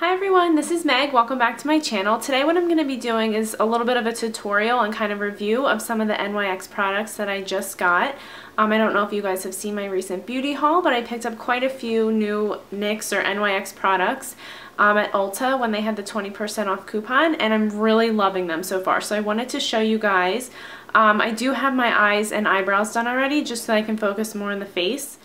Hi everyone, this is Meg. Welcome back to my channel. Today what I'm going to be doing is a little bit of a tutorial and kind of review of some of the NYX products that I just got. I don't know if you guys have seen my recent beauty haul, but I picked up quite a few new NYX or NYX products at Ulta when they had the 20% off coupon, and I'm really loving them so far. So I wanted to show you guys. I do have my eyes and eyebrows done already just so I can focus more on the face.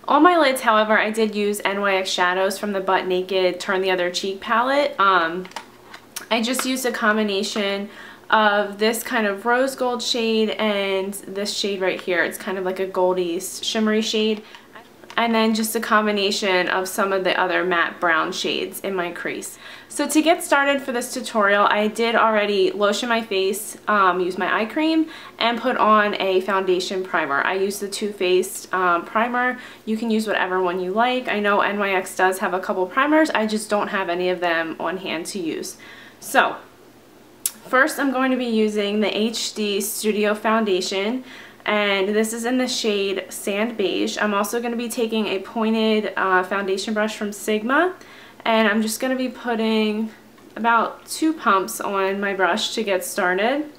On my lids, however, I did use NYX shadows from the Butt Naked Turn the Other Cheek palette. I just used a combination of this kind of rose gold shade and this shade right here. It's kind of like a goldy shimmery shade. And then just a combination of some of the other matte brown shades in my crease. So to get started for this tutorial, I did already lotion my face, use my eye cream, and put on a foundation primer. I used the Too Faced primer. You can use whatever one you like. I know NYX does have a couple primers. I just don't have any of them on hand to use. So first I'm going to be using the HD Studio Foundation. And this is in the shade Sand Beige. I'm also going to be taking a pointed foundation brush from Sigma, and I'm just going to be putting about 2 pumps on my brush to get started,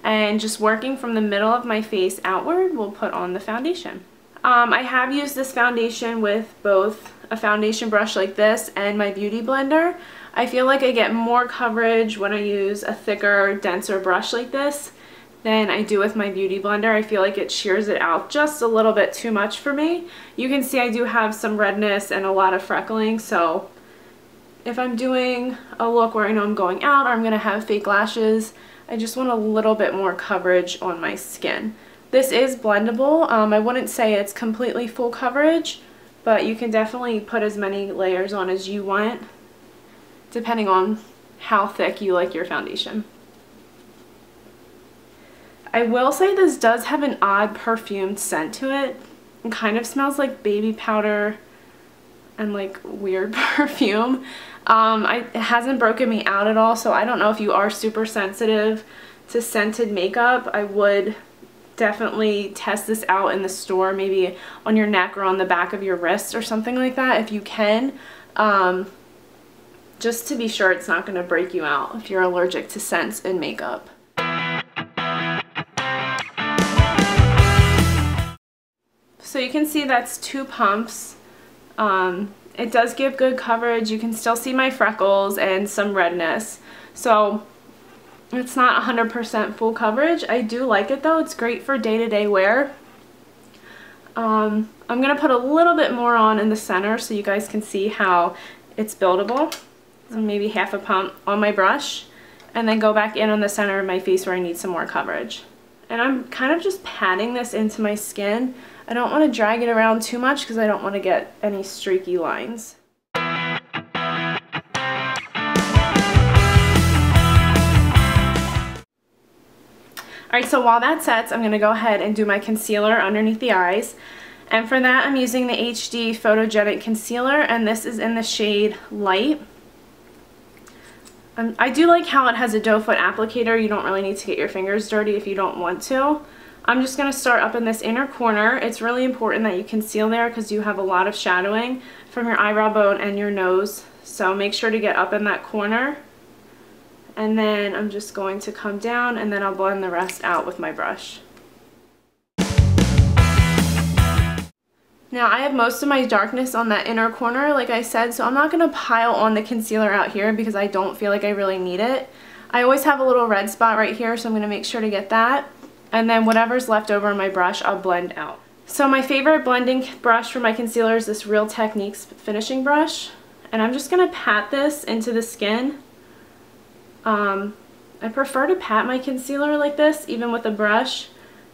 and just working from the middle of my face outward, we'll put on the foundation. I have used this foundation with both a foundation brush like this and my beauty blender. I feel like I get more coverage when I use a thicker, denser brush like this than I do with my beauty blender. I feel like it shears it out just a little bit too much for me. You can see I do have some redness and a lot of freckling, so if I'm doing a look where I know I'm going out or I'm gonna have fake lashes, I just want a little bit more coverage on my skin. This is blendable. I wouldn't say it's completely full coverage, but you can definitely put as many layers on as you want, depending on how thick you like your foundation. I will say this does have an odd perfumed scent to it. It kind of smells like baby powder and like weird perfume. It hasn't broken me out at all, so I don't know if you are super sensitive to scented makeup. I would definitely test this out in the store, maybe on your neck or on the back of your wrist or something like that if you can. Just to be sure it's not going to break you out if you're allergic to scents in makeup. So you can see that's 2 pumps. It does give good coverage. You can still see my freckles and some redness. So it's not 100% full coverage. I do like it though. It's great for day-to-day wear. I'm going to put a little bit more on in the center so you guys can see how it's buildable. Maybe half a pump on my brush, and then go back in on the center of my face where I need some more coverage. And I'm kind of just patting this into my skin. I don't want to drag it around too much because I don't want to get any streaky lines. Alright, so while that sets, I'm going to go ahead and do my concealer underneath the eyes. And for that, I'm using the HD Photogenic Concealer, and this is in the shade Light. I do like how it has a doe foot applicator. You don't really need to get your fingers dirty if you don't want to. I'm just going to start up in this inner corner. It's really important that you conceal there because you have a lot of shadowing from your eyebrow bone and your nose. So make sure to get up in that corner. And then I'm just going to come down, and then I'll blend the rest out with my brush. Now I have most of my darkness on that inner corner, like I said, so I'm not going to pile on the concealer out here because I don't feel like I really need it. I always have a little red spot right here, so I'm going to make sure to get that. And then whatever's left over on my brush, I'll blend out. So my favorite blending brush for my concealer is this Real Techniques finishing brush. And I'm just going to pat this into the skin. I prefer to pat my concealer like this, even with a brush,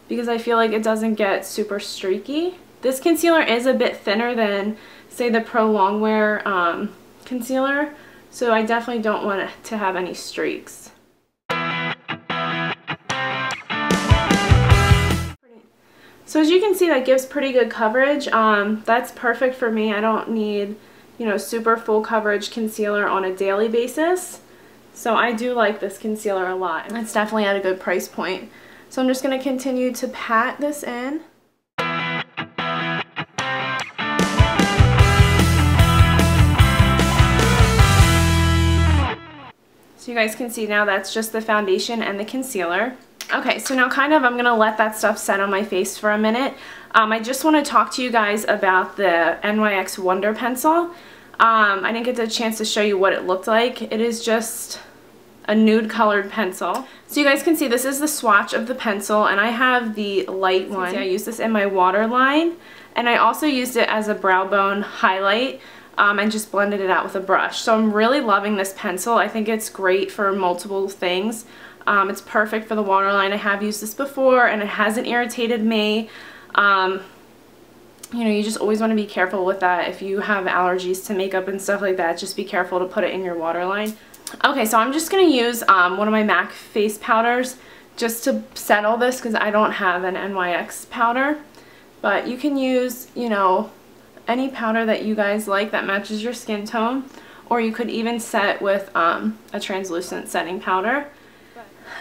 because I feel like it doesn't get super streaky. This concealer is a bit thinner than, say, the Pro Longwear concealer, so I definitely don't want it to have any streaks. So as you can see, that gives pretty good coverage. That's perfect for me. I don't need, you know, super full coverage concealer on a daily basis. So I do like this concealer a lot. It's definitely at a good price point. So I'm just going to continue to pat this in. So you guys can see now that's just the foundation and the concealer. Okay, so now I'm gonna let that stuff set on my face for a minute. I just want to talk to you guys about the NYX Wonder Pencil. I didn't get the chance to show you what it looked like. It is just a nude colored pencil. So you guys can see this is the swatch of the pencil, and I have the light one. I use this in my waterline, and I also used it as a brow bone highlight and just blended it out with a brush. So I'm really loving this pencil. I think it's great for multiple things. It's perfect for the waterline. I have used this before and it hasn't irritated me. You know, you just always want to be careful with that. If you have allergies to makeup and stuff like that, just be careful to put it in your waterline. Okay, so I'm just going to use one of my MAC face powders just to settle this because I don't have an NYX powder. But you can use, you know, any powder that you guys like that matches your skin tone. Or you could even set with a translucent setting powder.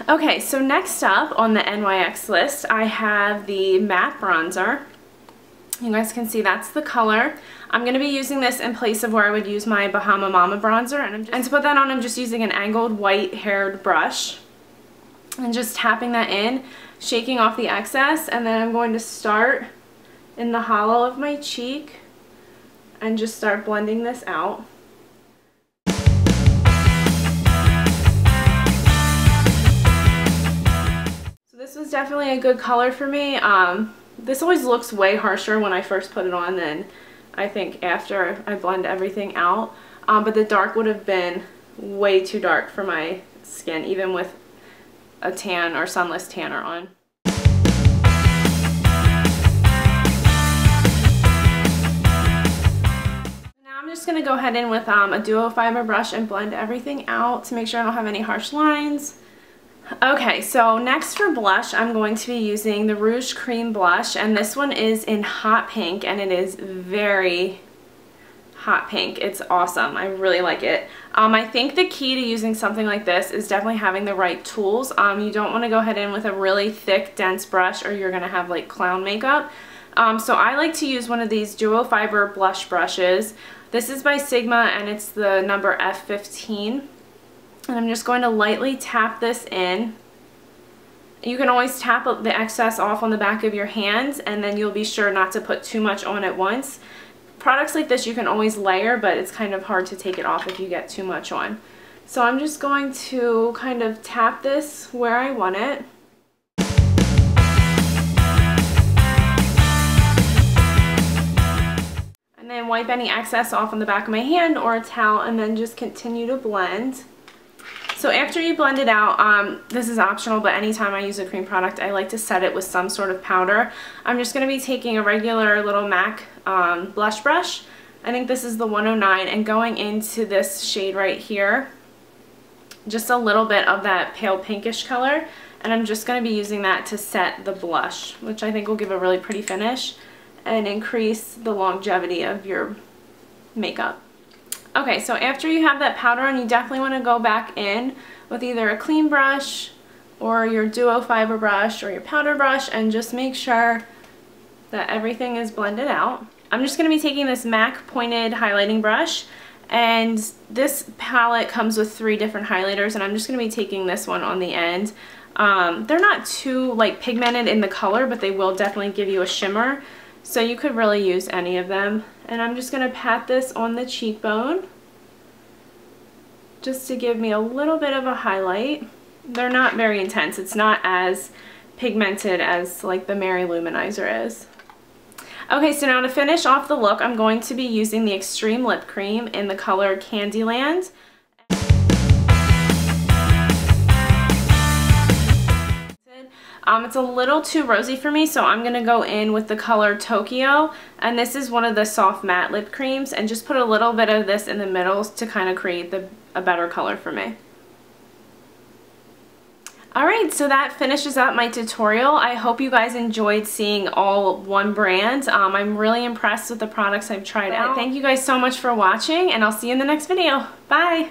Okay, so next up on the NYX list, I have the matte bronzer. You guys can see that's the color. I'm going to be using this in place of where I would use my Bahama Mama bronzer. And to put that on, I'm just using an angled white haired brush. And just tapping that in, shaking off the excess, and then I'm going to start in the hollow of my cheek and just start blending this out. This was definitely a good color for me. This always looks way harsher when I first put it on than I think after I blend everything out. But the dark would have been way too dark for my skin, even with a tan or sunless tanner on. Now I'm just going to go ahead in with a duo fiber brush and blend everything out to make sure I don't have any harsh lines. Okay, so next for blush, I'm going to be using the Rouge Cream Blush, and this one is in hot pink, and it is very hot pink. It's awesome. I really like it. I think the key to using something like this is definitely having the right tools. You don't want to go ahead in with a really thick, dense brush, or you're going to have like clown makeup. So I like to use one of these duo fiber blush brushes. This is by Sigma, and it's the number F15. And I'm just going to lightly tap this in. You can always tap the excess off on the back of your hands, and then you'll be sure not to put too much on at once. Products like this you can always layer, but it's kind of hard to take it off if you get too much on. So I'm just going to kind of tap this where I want it. And then wipe any excess off on the back of my hand or a towel, and then just continue to blend. So after you blend it out, this is optional, but anytime I use a cream product, I like to set it with some sort of powder. I'm just going to be taking a regular little MAC blush brush. I think this is the 109, and going into this shade right here, just a little bit of that pale pinkish color, and I'm just going to be using that to set the blush, which I think will give a really pretty finish and increase the longevity of your makeup. Okay, so after you have that powder on, you definitely want to go back in with either a clean brush or your duo fiber brush or your powder brush and just make sure that everything is blended out. I'm just going to be taking this MAC pointed highlighting brush, and this palette comes with 3 different highlighters, and I'm just going to be taking this one on the end. They're not too like pigmented in the color, but they will definitely give you a shimmer. So you could really use any of them. And I'm just going to pat this on the cheekbone just to give me a little bit of a highlight. They're not very intense. It's not as pigmented as like the Mary Luminizer is. Okay, so now to finish off the look, I'm going to be using the Extreme Lip Cream in the color Candyland. It's a little too rosy for me, so I'm going to go in with the color Tokyo, and this is one of the soft matte lip creams, and just put a little bit of this in the middle to kind of create a better color for me. Alright, so that finishes up my tutorial. I hope you guys enjoyed seeing all one brand. I'm really impressed with the products I've tried out. Thank you guys so much for watching, and I'll see you in the next video. Bye!